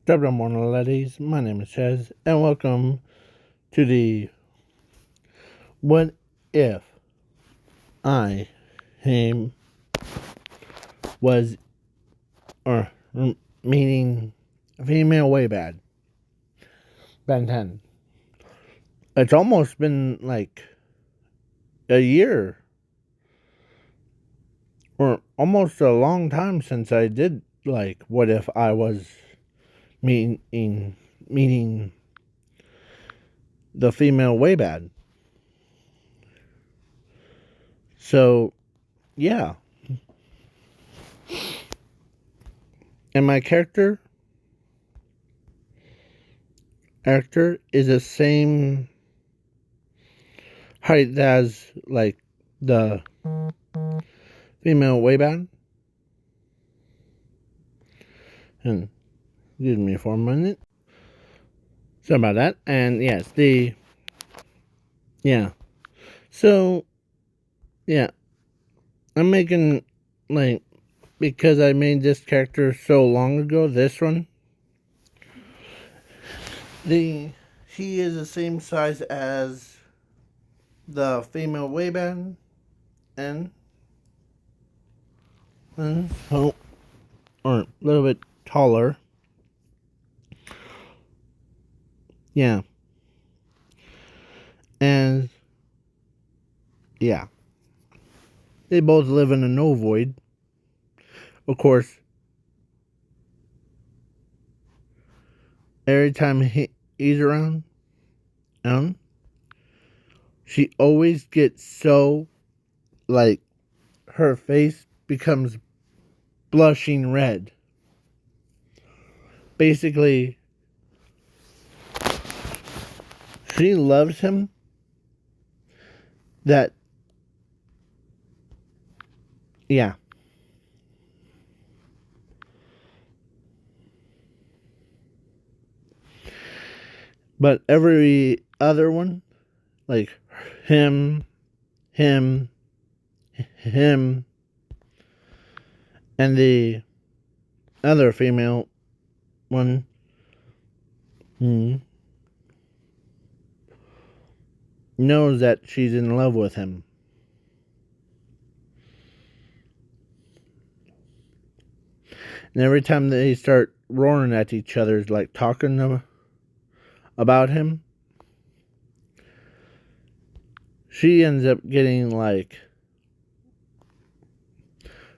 Good morning, ladies. My name is Chez, and welcome to the What If I Him Was, or meaning female way bad. Ben 10. It's almost been like a year, or almost a long time since I did like What If I Was meaning the female way bad. So, yeah. And my actor is the same height as like the female way bad. And excuse me for a minute. Sorry about that. And yes, yeah. So yeah, I'm making like because I made this character so long ago. This one, he is the same size as the female way band, and oh, or a little bit taller. Yeah, and yeah, they both live in a no void. Of course, every time he's around, she always gets so like her face becomes blushing red. Basically, she loves him that, yeah. But every other one, like him, him, him, and the other female one, knows that she's in love with him. And every time they start roaring at each other, like talking about him, she ends up getting like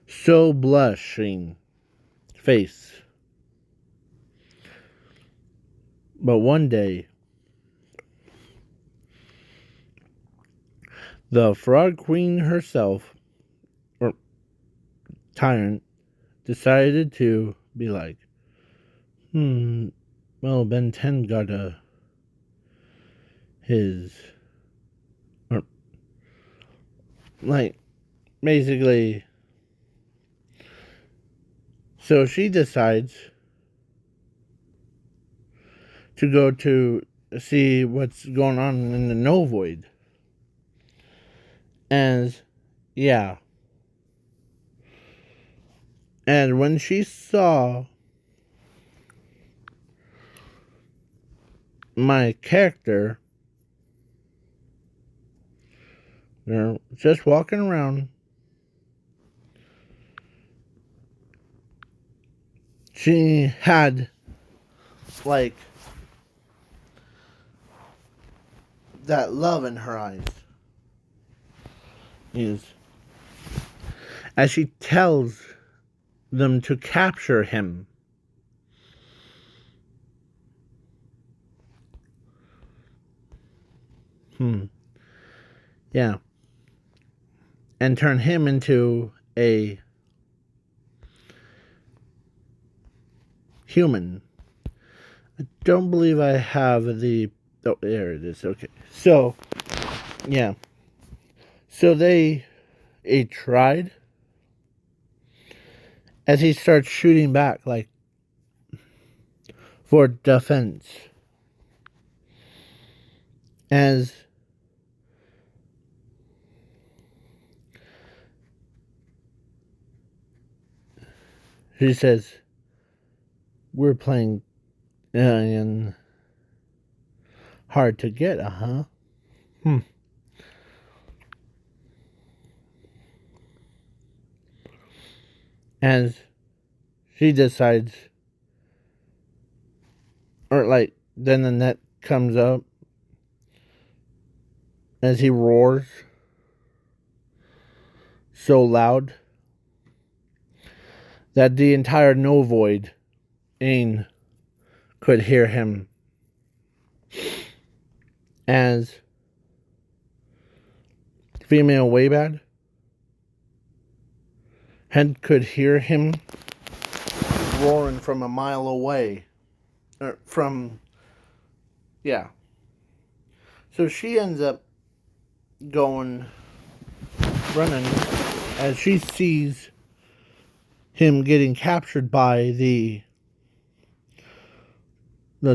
so blushing face. But one day, the Frog Queen herself, or Tyrant, decided to be like, well, Ben 10 got his, or, like, basically, so she decides to go to see what's going on in the no void. And, yeah. And when she saw my character, they're just walking around, she had like that love in her eyes. Is as she tells them to capture him. Yeah. And turn him into a human. I don't believe I have the. Oh, there it is. Okay. So, yeah. So they tried. As he starts shooting back, like, for defense. As he says, we're playing And hard to get, huh? As she decides, or like, then the net comes up as he roars so loud that the entire Novoid Ain could hear him, as female Waybad could hear him roaring from a mile away. Or from, yeah. So she ends up going, running, as she sees him getting captured by the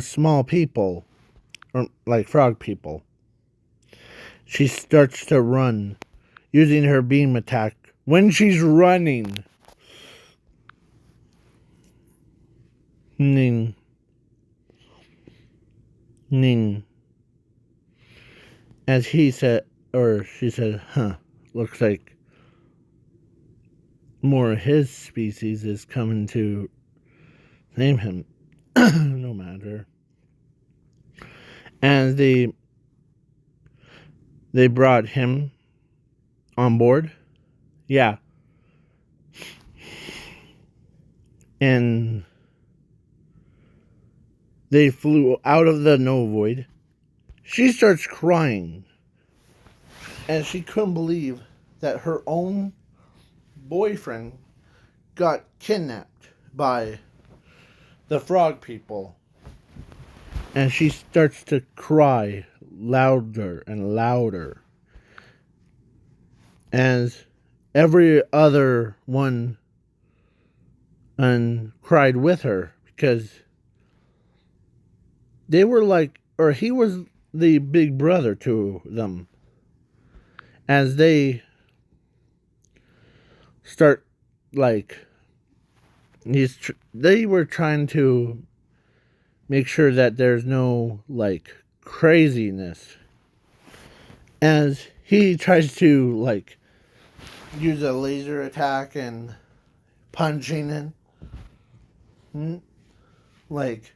small people, or like frog people. She starts to run, using her beam attack. When she's running, Ning, Ning, as he said, or she said, looks like more of his species is coming to name him. No matter. And they brought him on board. Yeah. And they flew out of the Novoid. She starts crying, and she couldn't believe that her own boyfriend got kidnapped by the frog people. And she starts to cry louder and louder, as every other one and cried with her, because they were like, or he was the big brother to them, as they start like they were trying to make sure that there's no like craziness, as he tries to like use a laser attack and punching it, like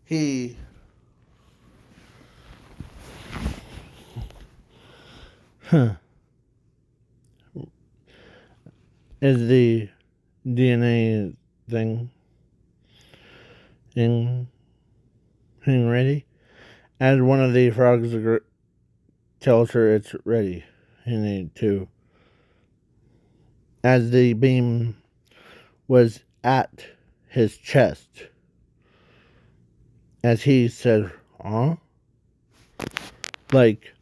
he is the DNA thing in ready, as one of the frogs tells her it's ready. He need to, as the beam was at his chest, as he said, like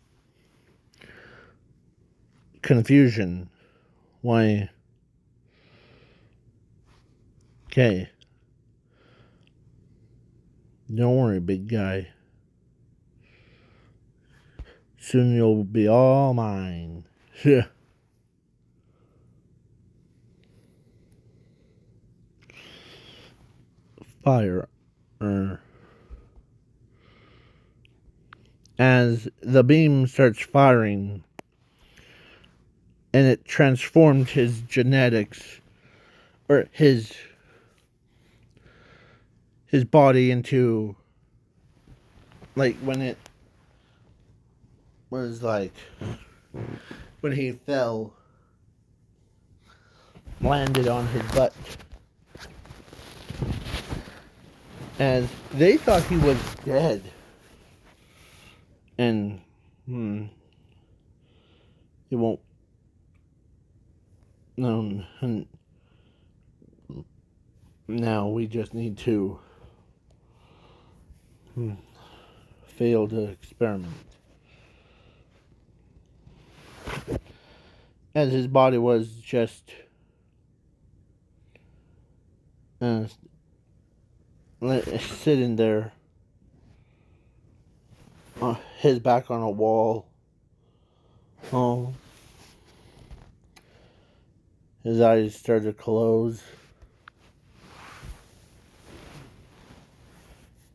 confusion. Why? Okay. Don't worry, big guy. Soon you'll be all mine. Fire. As the beam starts firing, and it transformed his genetics, or his body into, like, when it was like, when he fell, landed on his butt, as they thought he was dead. And it won't. No. Now we just need to fail the experiment, as his body was just sitting there, his back on a wall. His eyes started to close,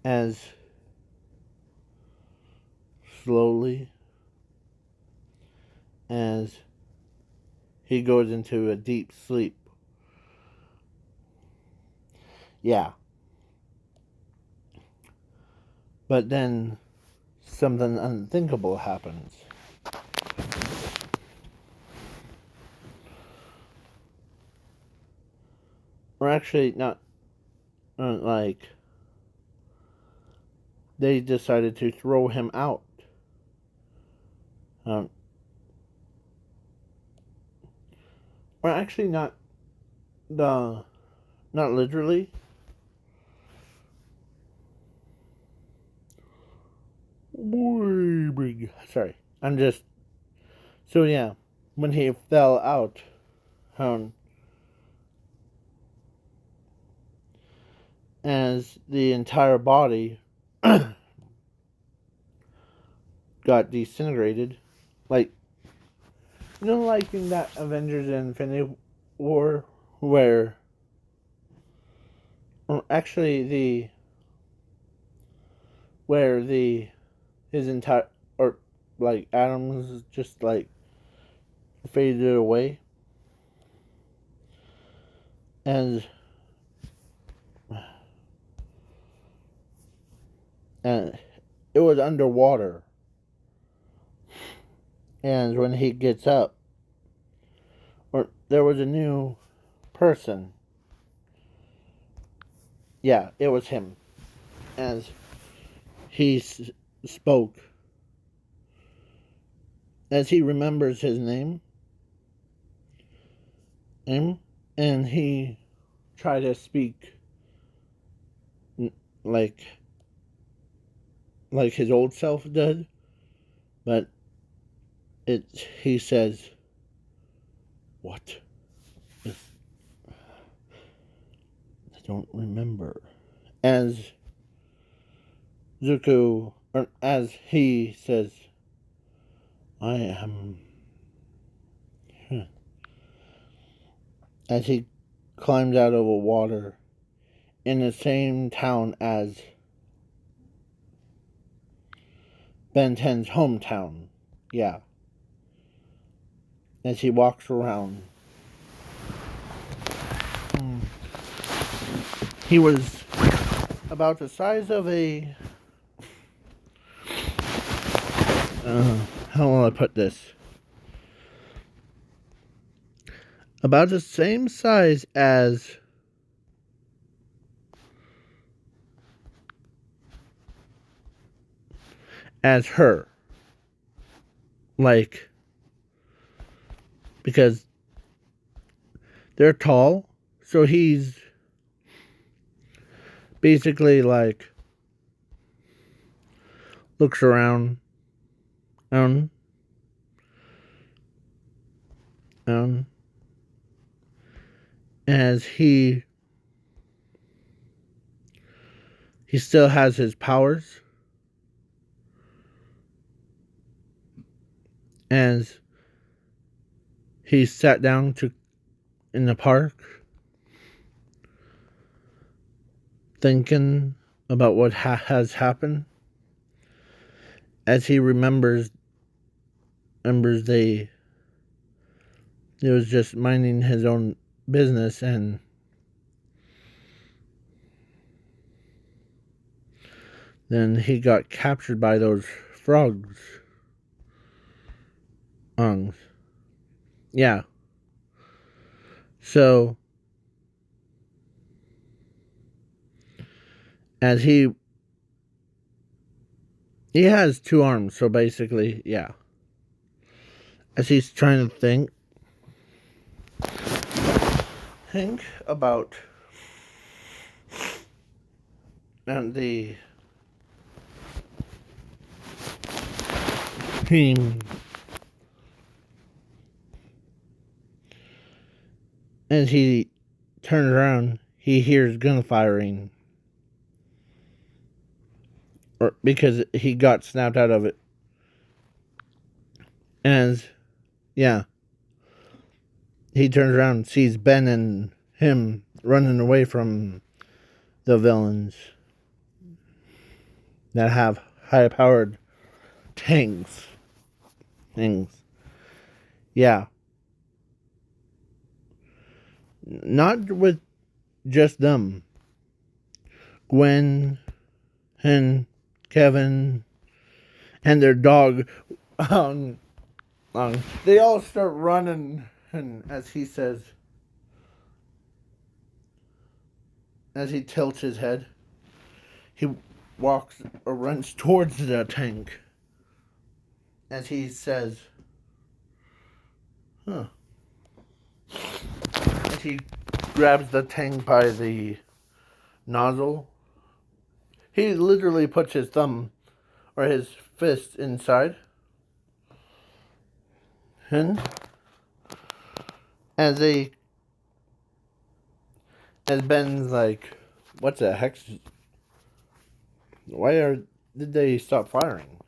as slowly as he goes into a deep sleep. Yeah. But then something unthinkable happens. Or actually, not like they decided to throw him out. Um, or actually, not literally. Sorry, I'm just. So yeah, when he fell out, um, as the entire body got disintegrated, like like in that Avengers Infinity War, where actually the his entire or like atoms just like faded away, and and it was underwater. And when he gets up, or there was a new person. Yeah, it was him. As he spoke, as he remembers his name, and he tried to speak like his old self did, but he says, "What? I don't remember." As Zuko, or as he says, "I am." As he climbs out of the water in the same town as Ben 10's hometown. Yeah. As he walks around. He was about the size of a. How will I put this? About the same size as her. Like, because they're tall, so he's basically like looks around, um, um, as he still has his powers, as he sat down in the park thinking about what has happened, as he remembers they he was just minding his own business, and then he got captured by those frogs. Yeah. So as he has two arms, so basically, yeah. As he's trying to think about the team, as he turns around, he hears gunfiring, or because he got snapped out of it. As yeah, he turns around and sees Ben and him running away from the villains. that have high-powered tanks. Things. Yeah. Not with just them. Gwen and Kevin and their dog, um, they all start running, and as he says, as he tilts his head, he walks or runs towards the tank. As he says, huh. As he grabs the tank by the nozzle, he literally puts his thumb or his fist inside. And as they, as Ben's like, what the heck? Did they stop firing?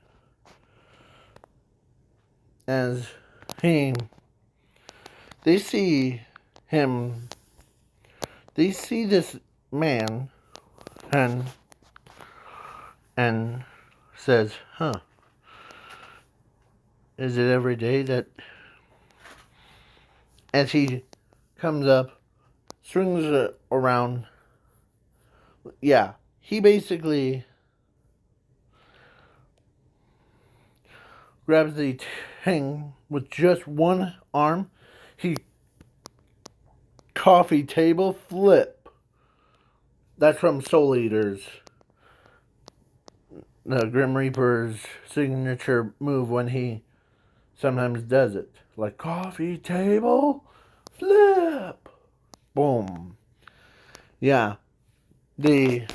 As he, they see him, they see this man, and says, huh, is it every day that, as he comes up, swings it around, yeah, he basically grabs the thing with just one arm. He coffee table flip. That's from Soul Eaters. The Grim Reaper's signature move when he sometimes does it. Like coffee table flip. Boom. Yeah. It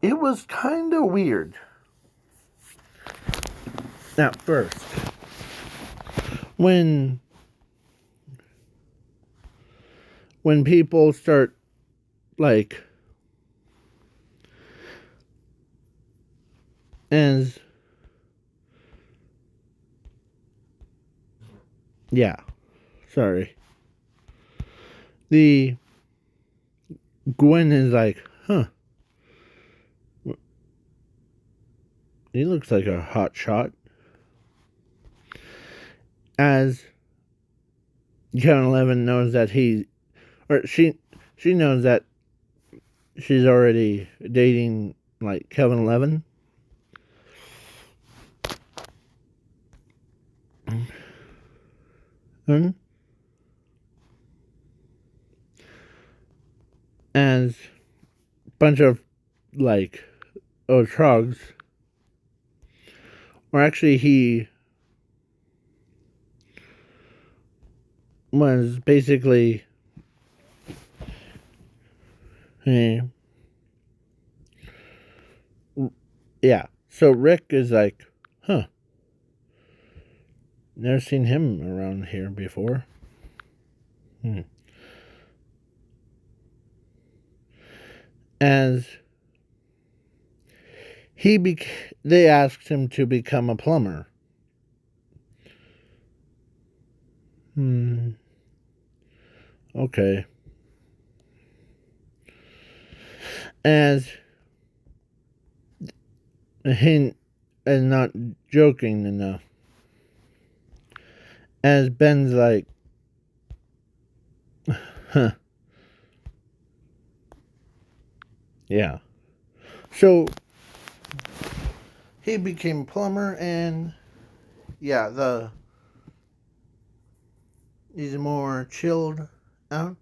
was kind of weird at first. When people start like as yeah, sorry. The Gwen is like, huh. He looks like a hot shot. As Kevin 11 knows that she knows that she's already dating like Kevin 11. And as a bunch of like trugs, or actually he was basically yeah. So Rick is like, huh, never seen him around here before. As they asked him to become a plumber. Okay. As he is not joking enough. As Ben's like, huh. Yeah. So he became a plumber, and yeah, he's more chilled out.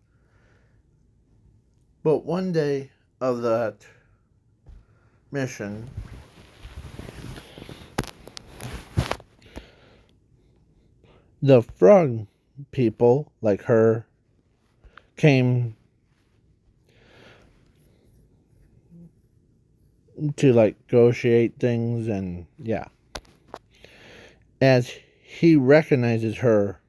But one day of that mission, the frog people, like her, came to like negotiate things, and yeah. As he recognizes her,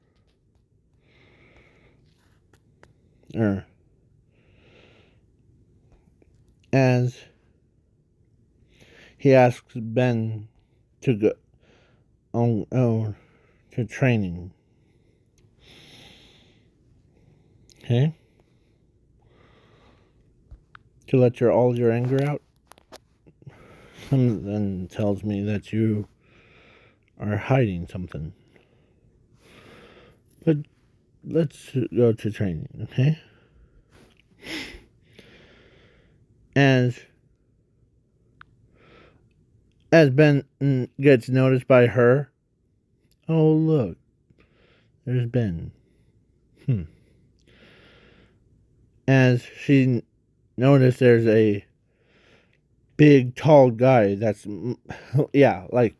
as he asks Ben to go to training. Okay? To let all your anger out. Something tells me that you are hiding something. But let's go to training, okay? As Ben gets noticed by her, oh look, there's Ben. As she noticed there's a big, tall guy that's, yeah, like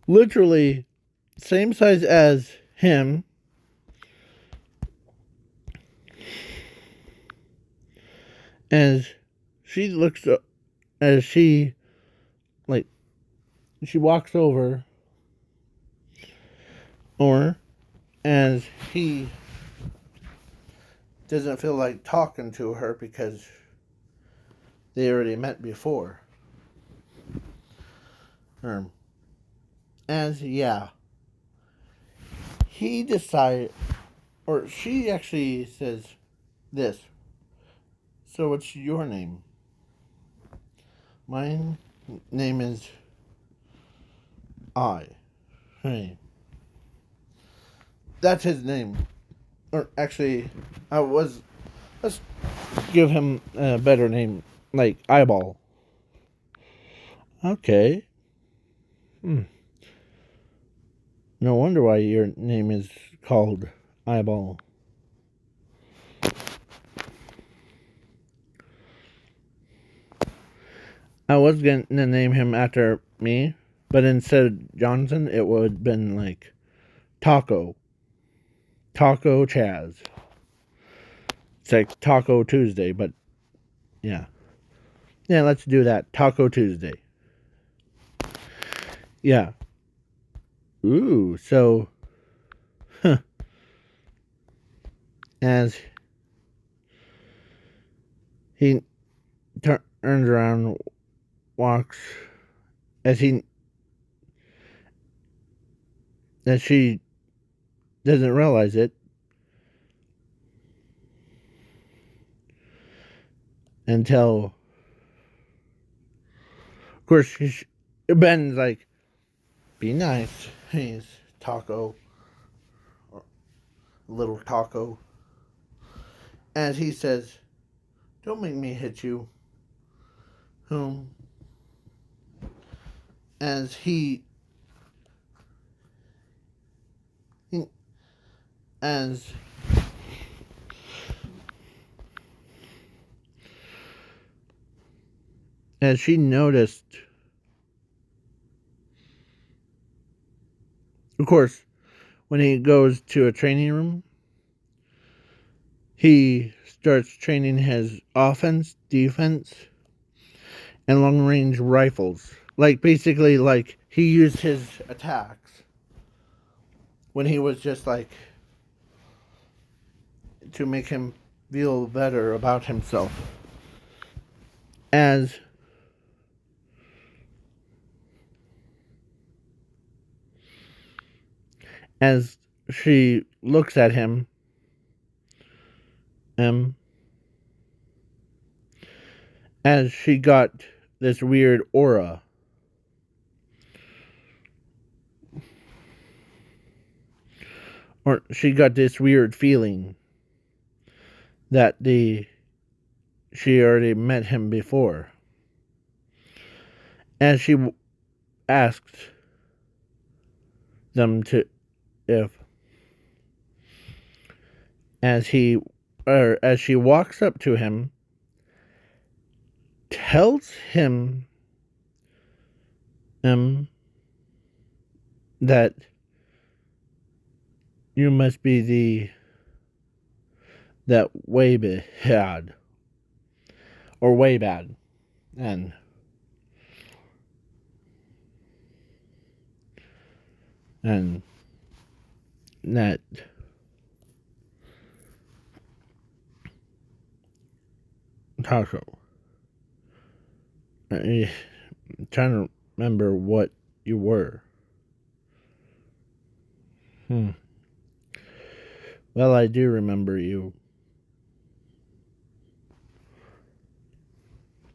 literally same size as him. As she looks, as she, like, she walks over, or as he doesn't feel like talking to her because they already met before. As, yeah, he decided, or she actually says this. So what's your name? My name is I. Hey. That's his name. Or actually, let's give him a better name, like Eyeball. Okay. No wonder why your name is called Eyeball. I was going to name him after me, but instead of Johnson, it would have been like Taco. Taco Chaz. It's like Taco Tuesday, but yeah. Yeah, let's do that. Taco Tuesday. Yeah. Ooh, so as he turns around, walks, as she doesn't realize it, until, of course, Ben's like, be nice. He's Taco, little Taco. As he says, don't make me hit you. As as she noticed, of course, when he goes to a training room, he starts training his offense, defense, and long range rifles. Like, basically, like, he used his attacks when he was just like, to make him feel better about himself. As she looks at him, as she got this weird aura. Or she got this weird feeling that she already met him before. As she asked them to, if, as she walks up to him, tells him that you must be that way bad, or way bad, and that Taco. I'm trying to remember what you were. Well, I do remember you.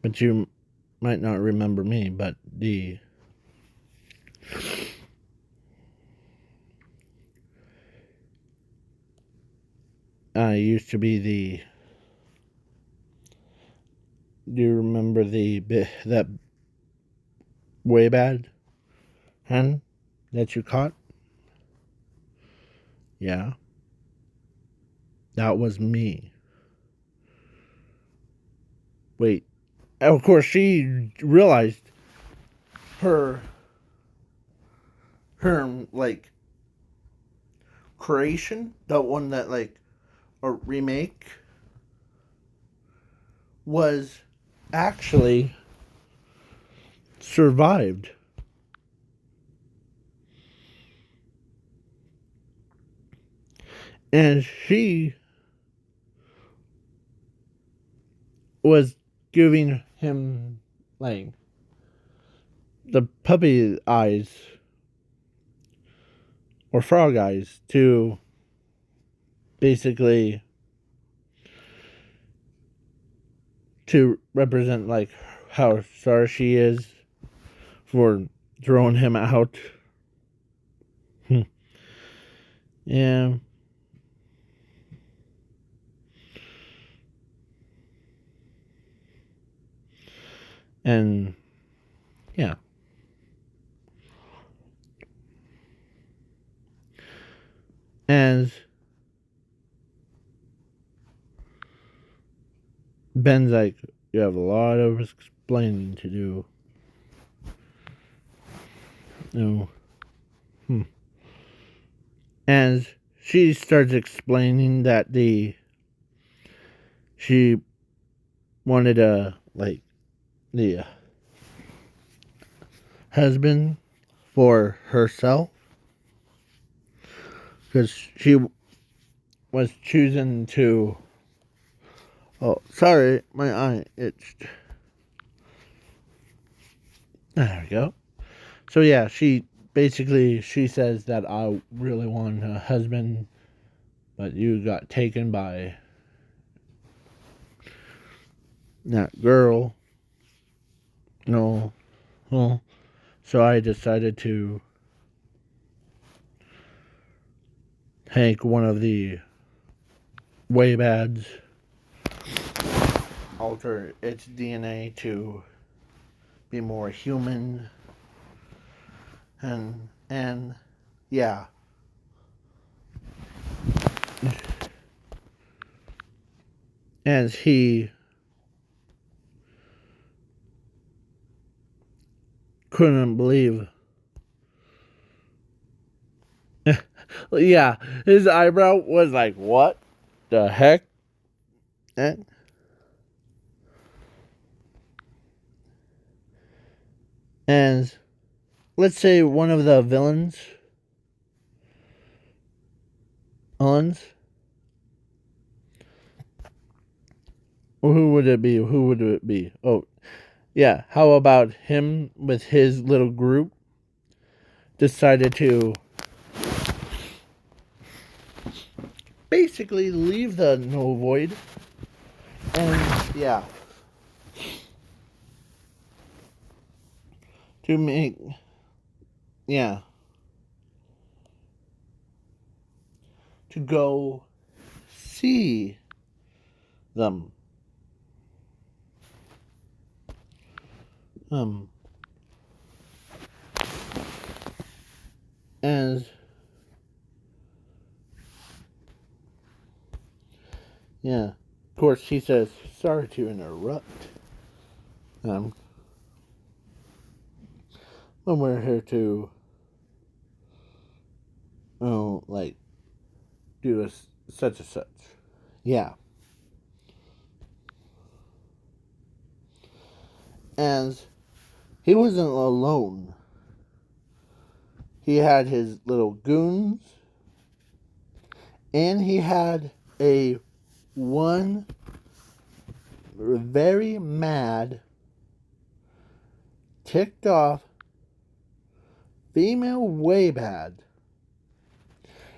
But you might not remember me, but I used to be the. Do you remember that way bad hen that you caught? Yeah, that was me. Wait, of course she realized her like creation, the one that like a remake was actually survived. And she was giving him like the puppy eyes or frog eyes to basically to represent like how sorry she is for throwing him out. Yeah. And yeah. As Ben's like, you have a lot of explaining to do. No. As she starts explaining that she wanted a like the husband for herself because she was choosing to. Oh, sorry, my eye itched. There we go. So yeah, she says that I really want a husband, but you got taken by that girl. No, well, so I decided to take one of the Waybads, alter its DNA to be more human, and yeah. As he couldn't believe. Yeah, his eyebrow was like, what the heck? And let's say one of the villains, who would it be? Who would it be? Oh, yeah. How about him with his little group decided to basically leave the no void and yeah, to make yeah, to go see them. As yeah, of course he says sorry to interrupt. When we're here to like do a such and such. Yeah. As he wasn't alone. He had his little goons, and he had a one very mad, ticked off female way bad.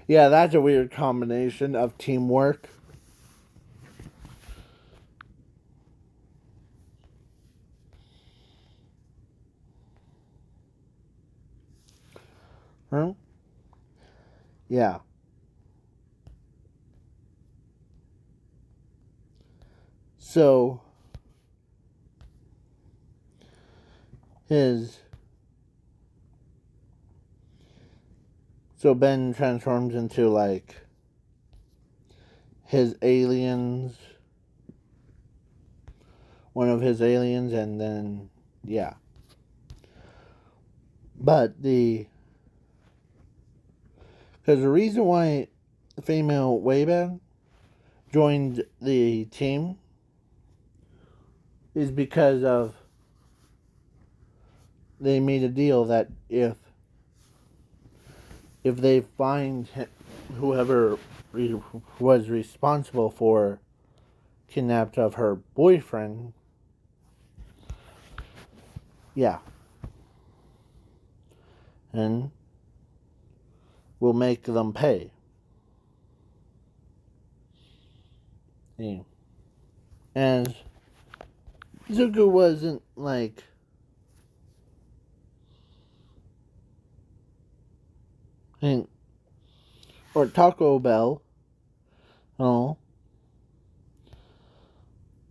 Yeah, that's a weird combination of teamwork. Huh? Yeah. So his so Ben transforms into like his aliens, one of his aliens, and then yeah. But because the reason why the female Wayban joined the team is because of they made a deal that if they find whoever was responsible for kidnapped of her boyfriend, yeah, and will make them pay. Yeah. And Zuko wasn't like or Taco Bell, oh,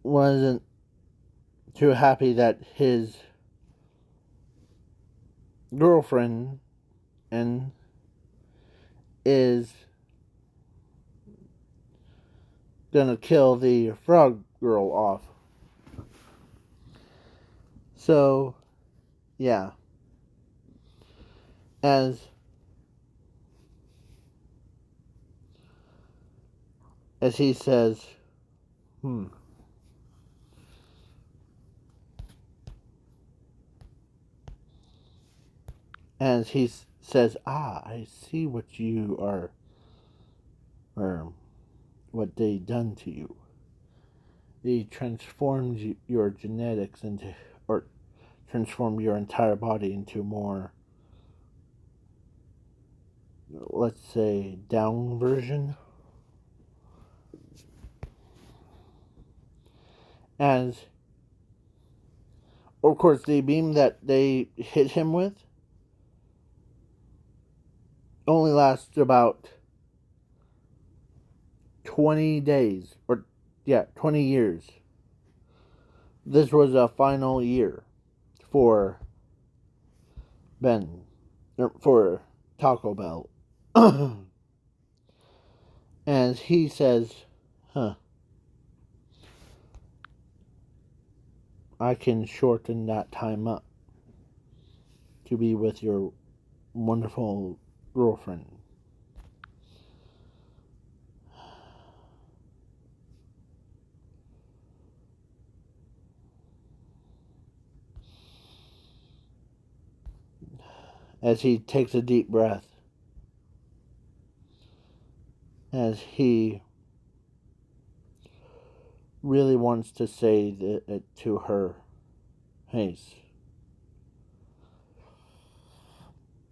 wasn't too happy that his girlfriend and is gonna kill the frog girl off. So, yeah, as he says, as he says, I see what you are, or what they done to you. They transformed your genetics into, or transformed your entire body into more, let's say, down version. As, of course, the beam that they hit him with only lasts about 20 days, or, yeah, 20 years. This was a final year for Ben, or for Taco Bell. And he says, I can shorten that time up to be with your wonderful girlfriend. As he takes a deep breath, as he really wants to say it to her face,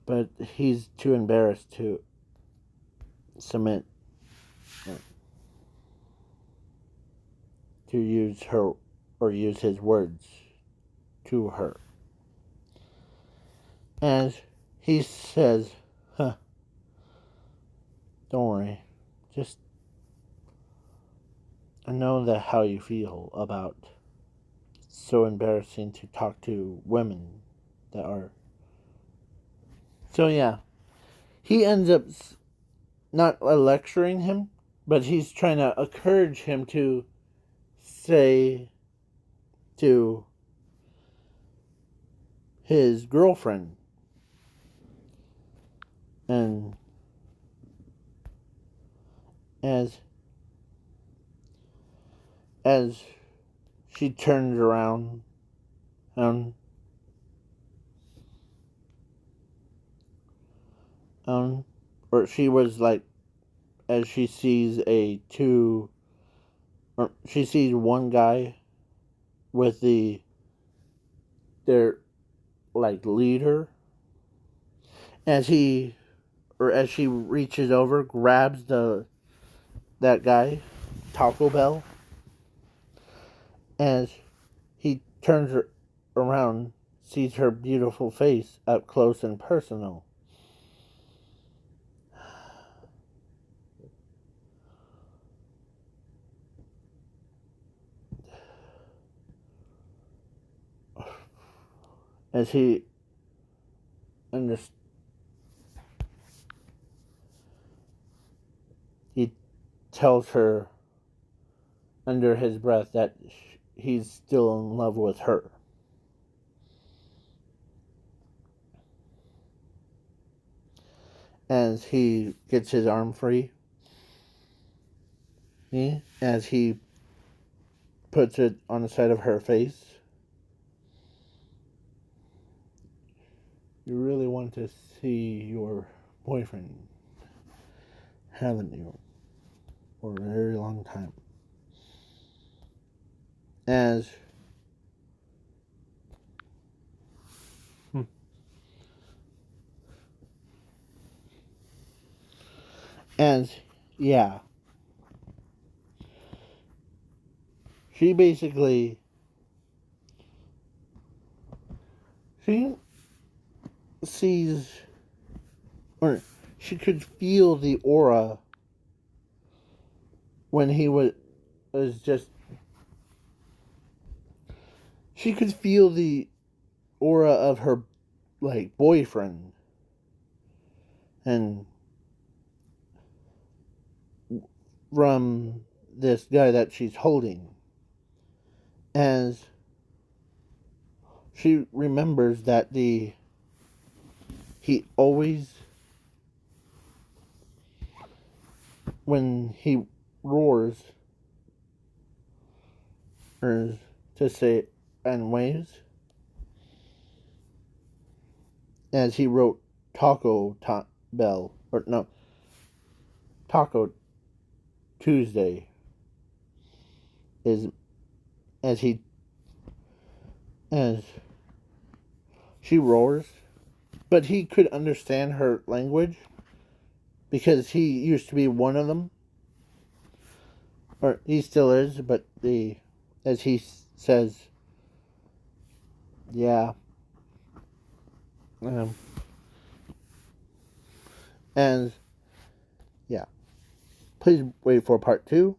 but he's too embarrassed to submit, to use her or use his words to her. As he says, don't worry, just, I know that how you feel about so embarrassing to talk to women that are. So yeah, he ends up not lecturing him, but he's trying to encourage him to say to his girlfriend, and as she turns around, um, or she was like, as she sees she sees one guy with their like leader, as she reaches over, grabs that guy, Taco Bell, as he turns her around, sees her beautiful face up close and personal. as he under, he tells her under his breath that he's still in love with her. As he gets his arm free, as he puts it on the side of her face. You really want to see your boyfriend, haven't you? For a very long time. As as yeah. She basically she sees, or she could feel the aura when he was just, she could feel the aura of her like boyfriend, and from this guy that she's holding, as she remembers that he always, when he roars, or to say, and waves, as he wrote Bell, or no, Taco Tuesday, is as she roars, but he could understand her language because he used to be one of them, or he still is, but as he says, yeah, and yeah, please wait for part 2.